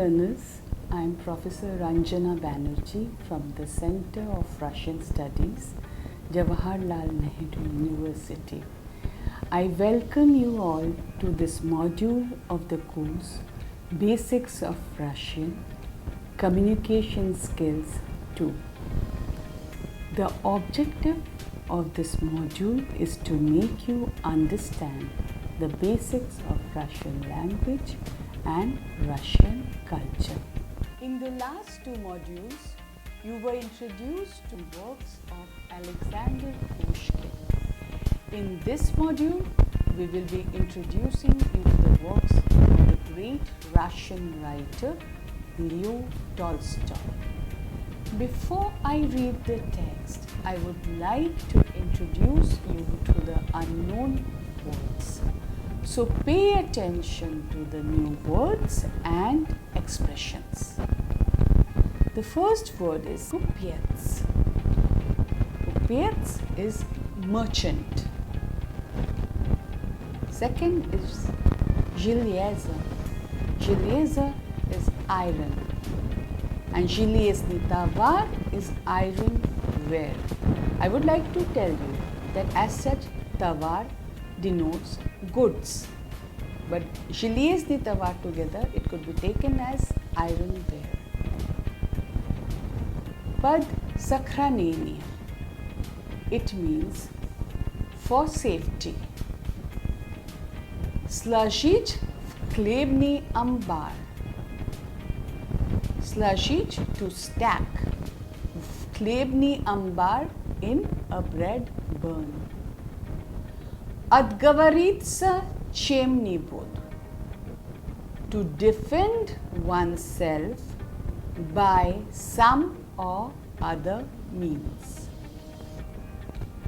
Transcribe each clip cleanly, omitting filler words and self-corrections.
learners, I am Professor Ranjana Banerjee from the Center of Russian Studies, Jawaharlal Nehru University. I welcome you all to this module of the course Basics of Russian, Communication Skills 2. The objective of this module is to make you understand the basics of Russian language and Russian culture. In the last two modules, you were introduced to works of Alexander Pushkin. In this module, we will be introducing you to the works of the great Russian writer Leo Tolstoy. Before I read the text, I would like to introduce you to the unknown words. So pay attention to the new words and expressions. The first word is kupets. Kupets is merchant. Second is железо. Железо is iron. And железный товар is iron ware. I would like to tell you that as such, товар denotes goods. But железный товар together, it could be taken as iron ware. Под сохранение. It means for safety. Сложить в хлебный амбар. Сложить to stack. В хлебный амбар in a bread burn. Отговориться чем-нибудь. To defend oneself by some or other means.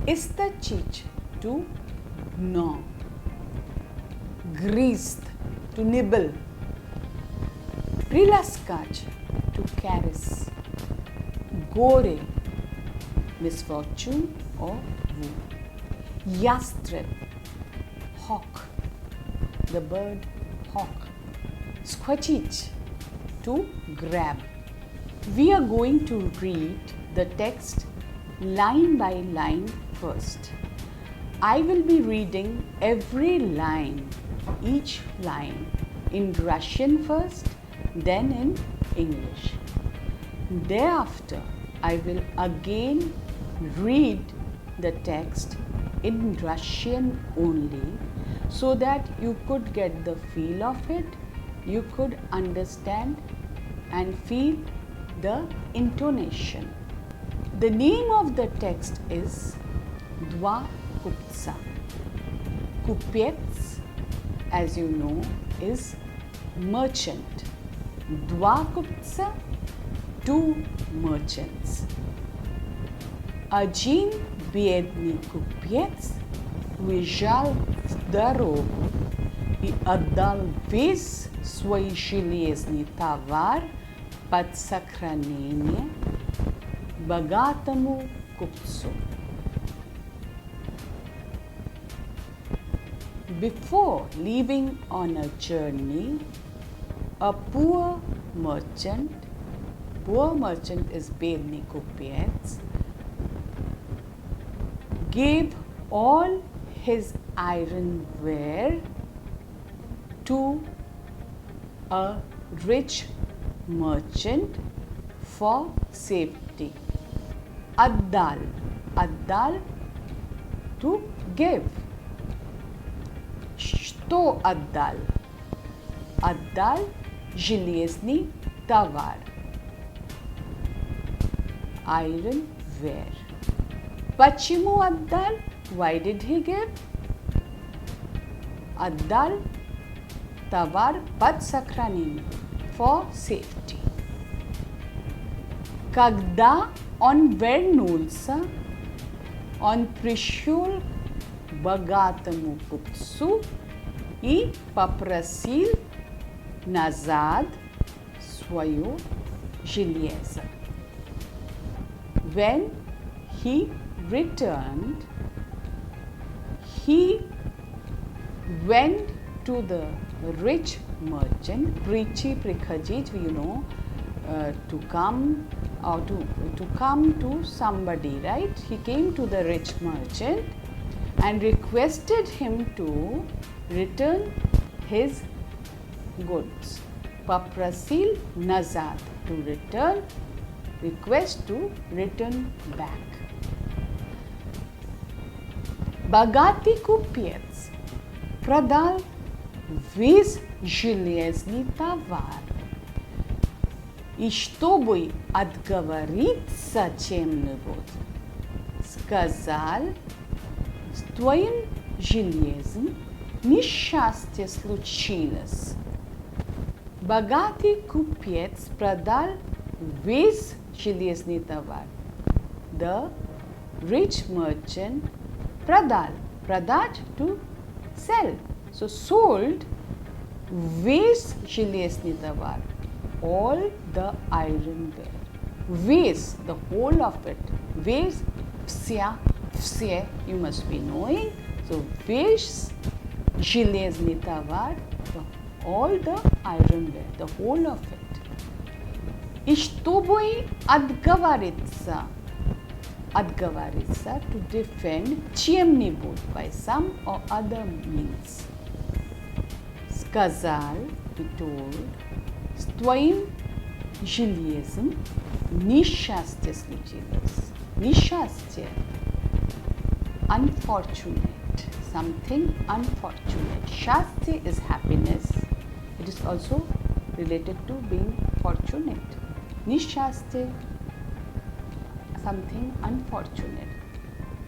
Istachich to gnaw. Grizd to nibble. Prilaskach to caress. Gore, misfortune or wound. Yastreb, hawk, the bird hawk. Squachich, to grab. We are going to read the text line by line first. I will be reading every line, each line, in Russian first, then in English. Thereafter, I will again read the text in Russian only so that you could get the feel of it, you could understand and feel the intonation. The name of the text is Dva Kuptsa. Kupets, as you know, is merchant. Dva Kuptsa, two merchants. Один бедный купец уезжал в дорогу и отдал весь свой железный товар под сохранение богатому купцу. Before leaving on a journey, a poor merchant is бедный купец, gave all his ironware to a rich merchant for safety. Отдал to give. Что отдал? Отдал железный товар. Iron ware. Почему отдал? Why did he give? Отдал товар под сохранение. For safety. Когда он вернулся, он пришел к богатому купцу и попросил назад свое железо. When he returned, he went to the rich merchant. Prichi, prikhajit, you know, to come or to come to somebody, right? He came to the rich merchant and requested him to return his goods. Paprasil nazad, to return, request to return back. Bagati kupiec pradal весь железный товар. И чтобы отговориться чем-нибудь, сказал, с твоим железом несчастье случилось. Богатый купец продал весь железный товар. The rich merchant pradal, pradal to sell. So sold весь железный товар, all the ironware. Весь, the whole of it. Весь, все, you must be knowing. So весь железный товар, all the ironware, the whole of it. И чтобы отговориться, to defend чем-нибудь, by some or other means. Сказал, he told, с твоим железом несчастье случилось. Несчастье, unfortunate, something unfortunate. Shastya is happiness. It is also related to being fortunate. Nishastya, something unfortunate.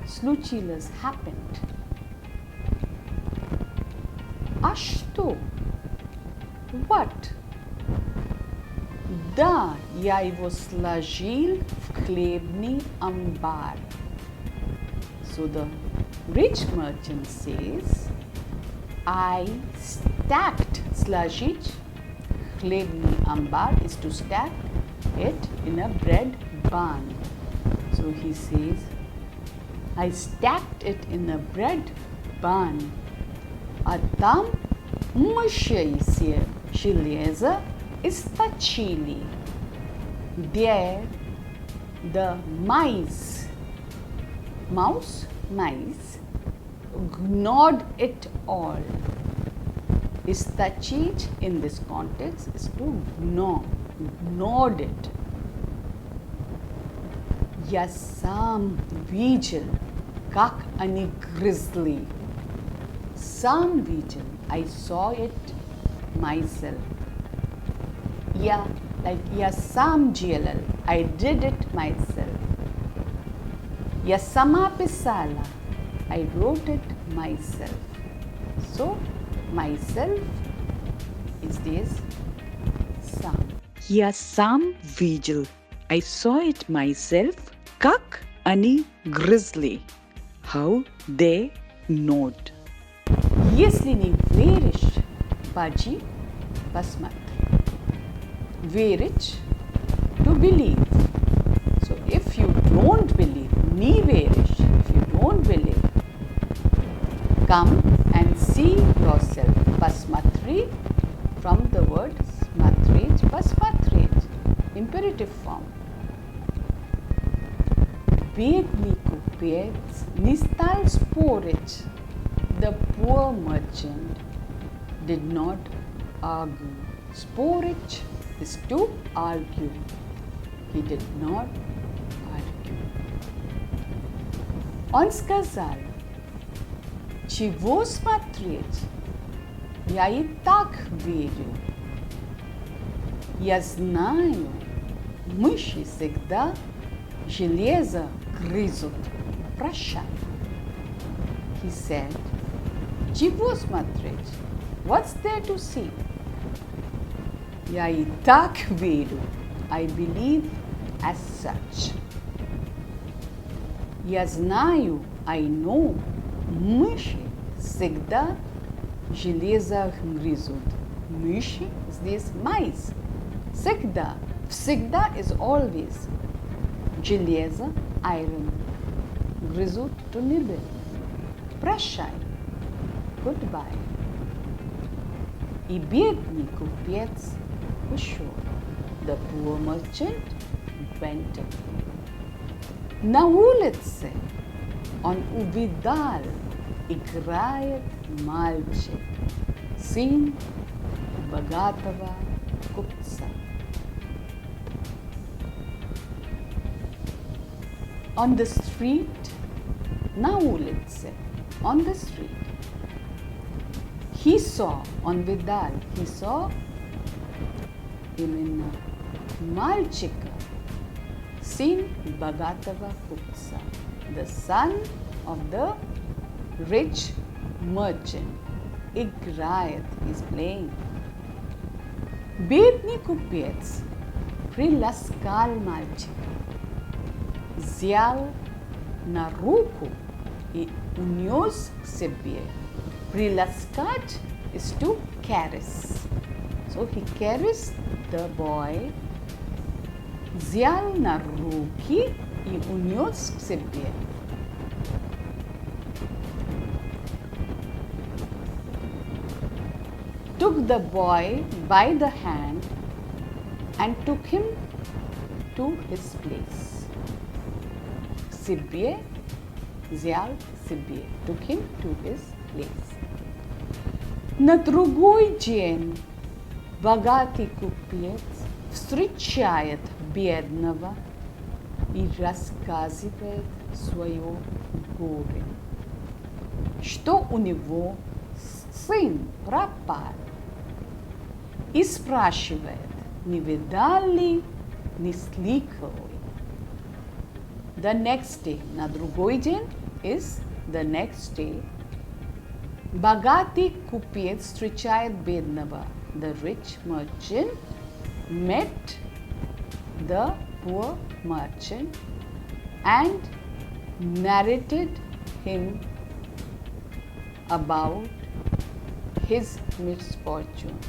Случилось, happened. А что? What? Да, я его сложил в хлебный амбар. So the rich merchant says, I stacked, сложить, хлебный амбар is to stack it in a bread barn. So he says, I stacked it in a bread barn. А там мышье железо источили. There the mice, mice, gnawed it all. Istachich in this context is to gnaw, gnawed it. Я сам видел, как они грызли. Сам видел, I saw it myself. Я, like я сам делал, I did it myself. Я сама писала, I wrote it myself. So, myself is this сам. Я сам видел, I saw it myself, как они грызли, how they gnawed. Если не веришь, поди, посмотри. Верить, to believe. So if you don't believe, не веришь, if you don't believe, come and see yourself. Посмотри, from the word смотреть, посмотреть, imperative form. Бедный купец не стал спорить. The poor merchant did not argue. Спорить is to argue. He did not argue. Он сказал, чего смотреть? Я и так верю. Я знаю, мыши всегда железо грызут. Прощай. He said, чего смотреть? What's there to see? Я и так верю. I believe as such. Я знаю, I know, мыши всегда железо грызут. Мыши, здесь mice. Всегда. Всегда is always. Железо, iron. Грызут, to nibble. Прощай. Goodbye. I biedni kupiec ушел. The poor merchant went away. На улице он увидал, играет мальчик, сын богатого купца. On the street, на улице, on the street, he saw, он видал, he saw именно мальчика, сын богатого купца, the son of the rich merchant. Играет, is playing. Бедный купец приласкал мальчика, взял на руку и унес к себе. Приласкать is to caress. So he caressed the boy, взял на руки и унес к себе. Took the boy by the hand and took him to his place. Себе, взял себе, took him to his place. На другой день богатый купец встречает бедного и рассказывает свое горе, что у него сын пропал, и спрашивает, не видал ли, не слыхал ли. The next day, на другой день is the next day. Богатый купец встречает бедного. The rich merchant met the poor merchant and narrated him about his misfortune.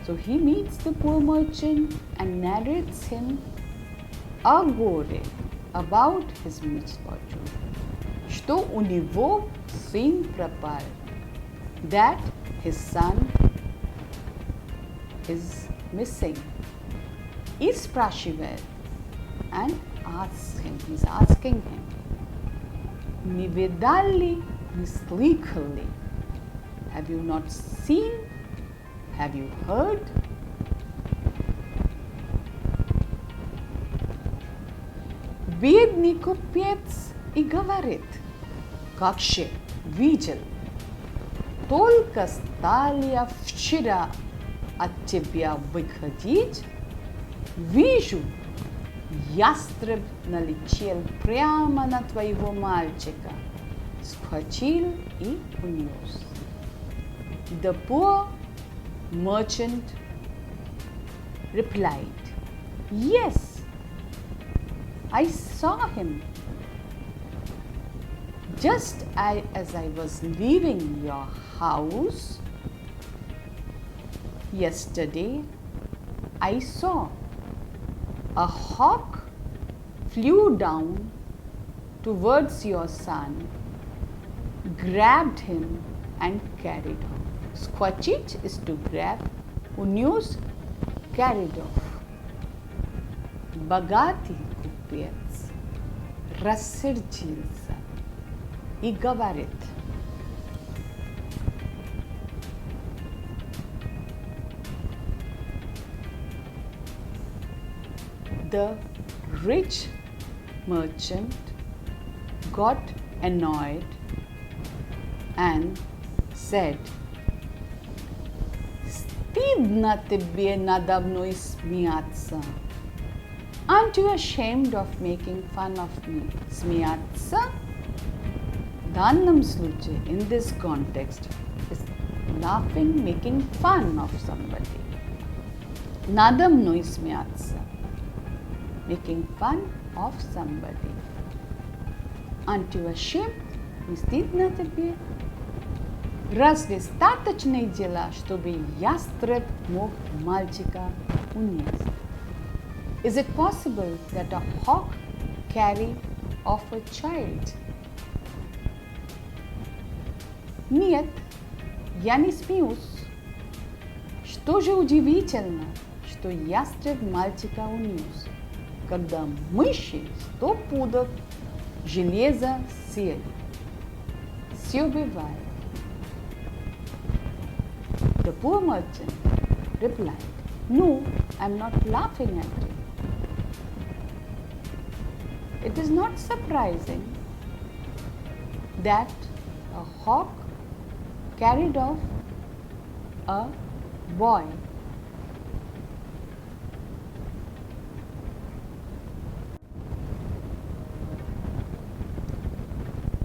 So he meets the poor merchant and narrates him a горе about his misfortune. Что у него сын пропал. That his son is missing. И спрашивает and asks him. He's asking him. Не видал ли, не слыхал ли? Have you not seen? Have you heard? Бедный купец и говорит, как же видел, только стал я вчера от тебя выходить, вижу, ястреб налетел прямо на твоего мальчика, схватил и унес. The poor merchant replied, yes, I saw him. Just as I was leaving your house yesterday, I saw a hawk flew down towards your son, grabbed him and carried off. Squatchit is to grab, unus carried off. Богатый купец рассердился и говорит, the rich merchant got annoyed and said, стыдно тебе надо мной смеяться. Aren't you ashamed of making fun of me? Смеяться? В данном случае, in this context, is laughing, making fun of somebody. Надо мной смеяться. Making fun of somebody. Aren't you ashamed? Не стыдно тебе? Разве достаточное дело, чтобы ястреб мог мальчика унести? Is it possible that a hawk carry off a child? Нет, я не смеюсь. Что же удивительно, что ястреб мальчика унес, когда мыши 100 пудов железа съели. Все бывает. The poor merchant replied, "No, I'm not laughing at you. It is not surprising that a hawk carried off a boy.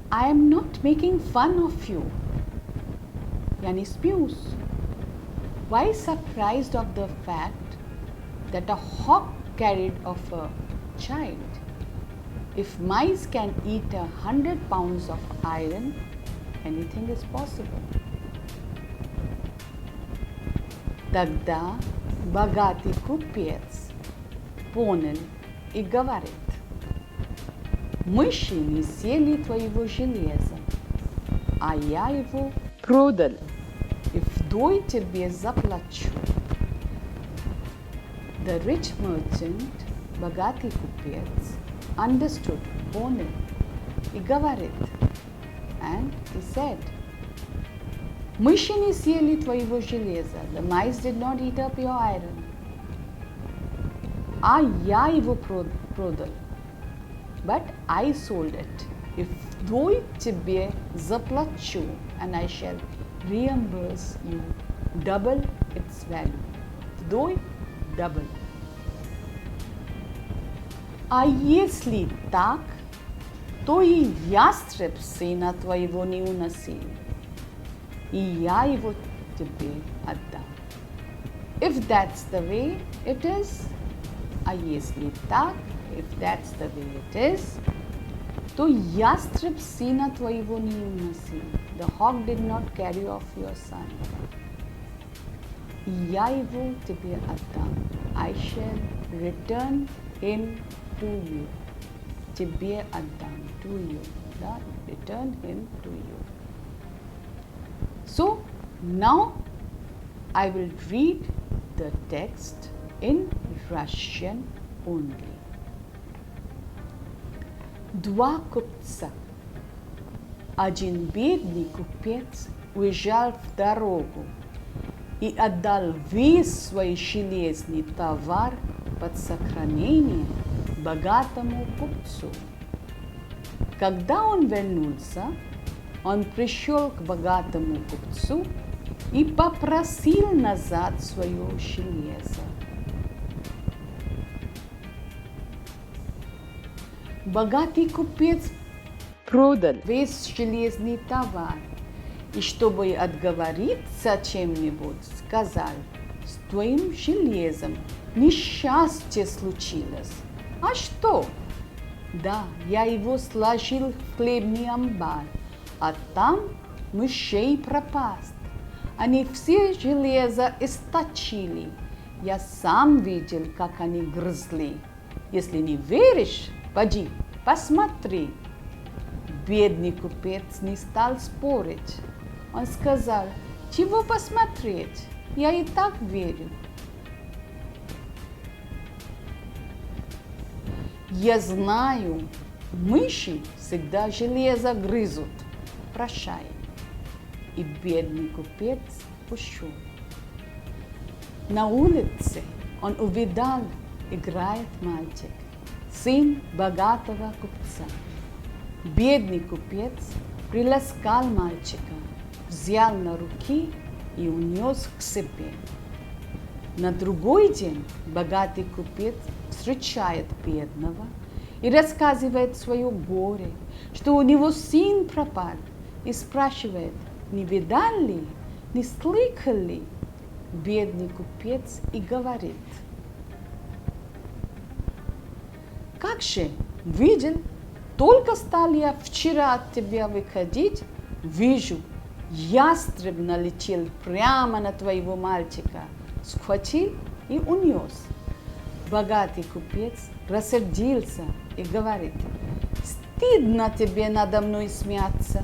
I am not making fun of you." Yani Spuse, why surprised of the fact that a hawk carried off a child? If mice can eat 100 pounds of iron, anything is possible. Тогда богатый купец понял и говорит: мыши не съели твоего железа, а я его продал и вдвое тебе заплачу. The rich merchant, богатый купец, understood, понял и говорит, and he said, мыши не съели твоего железа, the mice did not eat up your iron, а я его продал, but I sold it, и вдвое тебе заплачу, and I shall reimburse you double its value. Вдвое double. А если так, то и ястреб сына твоего не уносил, и я его тебе отдам. If that's the way it is, а если так, if that's the way it is, то ястреб сына твоего не уносил. The hawk did not carry off your son. И я его тебе отдам. I shall return him to you. Тебе отдам, to you. Да? Return him to you. So, now I will read the text in Russian only. Два купца. Один бедный купец уезжал в дорогу и отдал весь свой железный товар под сохранение богатому купцу. Когда он вернулся, он пришел к богатому купцу и попросил назад свое железо. Богатый купец продал весь железный товар, и чтобы отговориться чем-нибудь, сказал: с твоим железом несчастье случилось. А что? Да, я его сложил в хлебный амбар, а там мышей пропасть. Они все железо источили. Я сам видел, как они грызли. Если не веришь, поди, посмотри. Бедный купец не стал спорить. Он сказал: чего посмотреть? Я и так верю. Я знаю, мыши всегда железо грызут. Прощай. И бедный купец ушел. На улице он увидал, играет мальчик, сын богатого купца. Бедный купец приласкал мальчика, взял на руки и унес к себе. На другой день богатый купец встречает бедного и рассказывает свое горе, что у него сын пропал, и спрашивает: не видал ли, не слыхал ли? Бедный купец и говорит: как же, видел, только стал я вчера от тебя выходить, вижу, ястреб налетел прямо на твоего мальчика, схватил и унес. Богатый купец рассердился и говорит: стыдно тебе надо мной смеяться.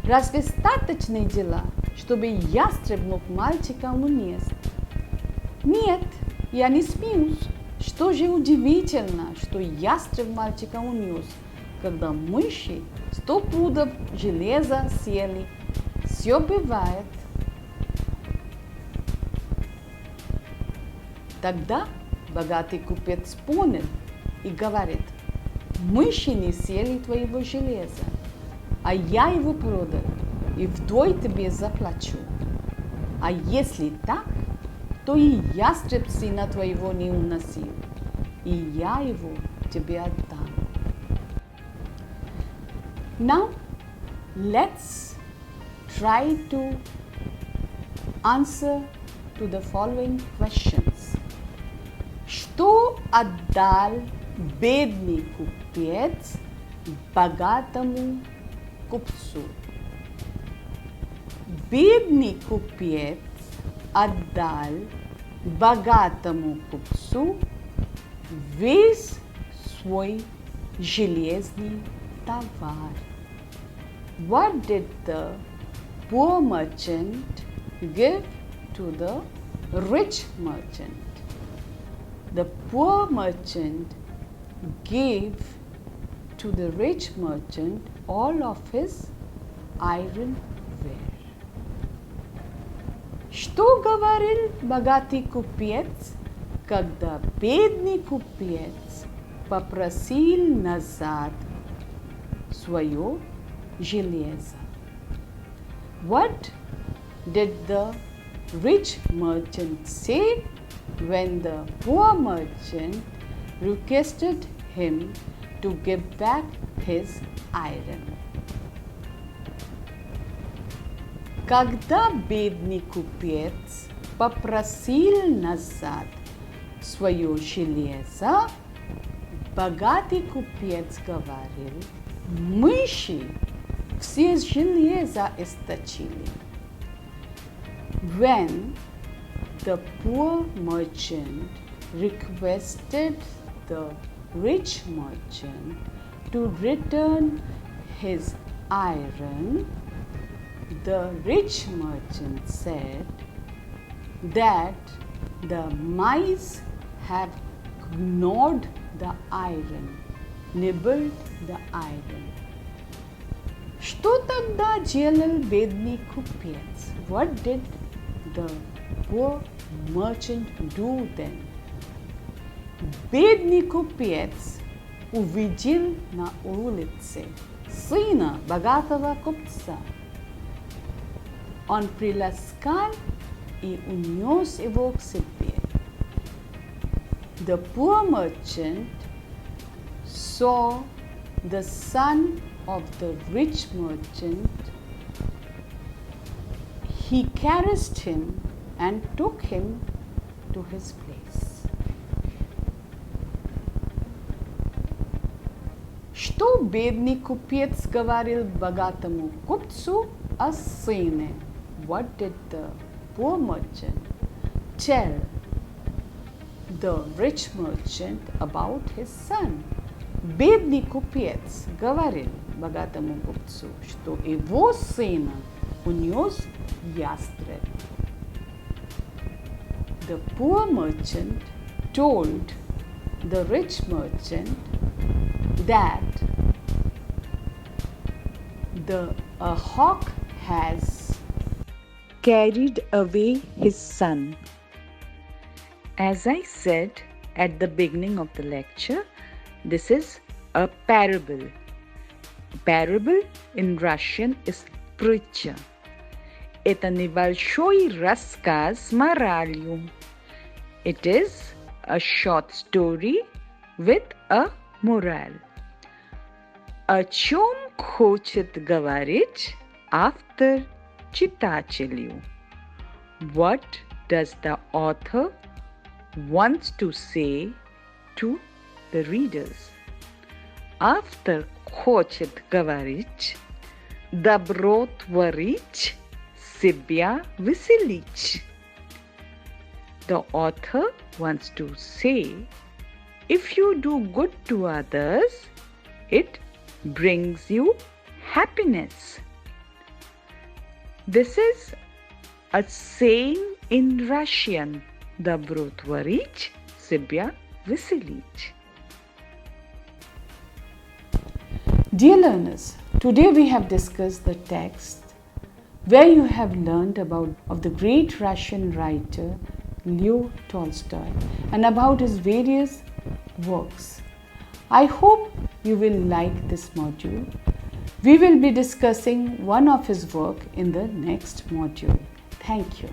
Разве статочные дела, чтобы ястреб мог мальчика унести? Нет, я не смеюсь. Что же удивительно, что ястреб мальчика унес, когда мыши 100 пудов железа съели. Все бывает. Тогда богатый купец понял и говорит: мыши не съели твоего железа, а я его продал и вдвое тебе заплачу. А если так, то и ястреб сына твоего не уносил, и я его тебе отдам. Now, let's try to answer to the following questions. Что отдал бедный купец богатому купцу? Бедный купец отдал богатому купцу весь свой железный товар. What did the poor merchant give to the rich merchant? The poor merchant gave to the rich merchant all of his ironware. Что говорил богатый купец, когда бедный купец попросил назад свое железо? What did the rich merchant say when the poor merchant requested him to give back his iron? Когда бедный купец попросил назад свое железо, богатый купец говорил: мыши все железо источили. When the poor merchant requested the rich merchant to return his iron, the rich merchant said that the mice have gnawed the iron, nibbled the iron. Что тогда делал бедный купец? What did the poor merchant do then? Бедный купец увидел на улице сына богатого купца. Он приласкал и унес его к себе. The poor merchant saw the son of the rich merchant. He caressed him and took him to his place. Что бедный купец говорил богатому купцу о сыне? What did the poor merchant tell the rich merchant about his son? Бедный купец говорил богатому купцу, что его сына унес ястреб. The poor merchant told the rich merchant that a hawk has carried away his son. As I said at the beginning of the lecture, this is a parable. Parable in Russian is притча. Это небольшой рассказ с моралью. It is a short story with a moral. О чем хочет говорить автор читателю? What does the author wants to say to the readers? Автор хочет говорить, добро творить, себя веселить. The author wants to say, if you do good to others, it brings you happiness. This is a saying in Russian. Dobro tvorić, sibya veselić. Dear learners, today we have discussed the text where you have learned about of the great Russian writer Leo Tolstoy and about his various works. I hope you will like this module. We will be discussing one of his work in the next module. Thank you.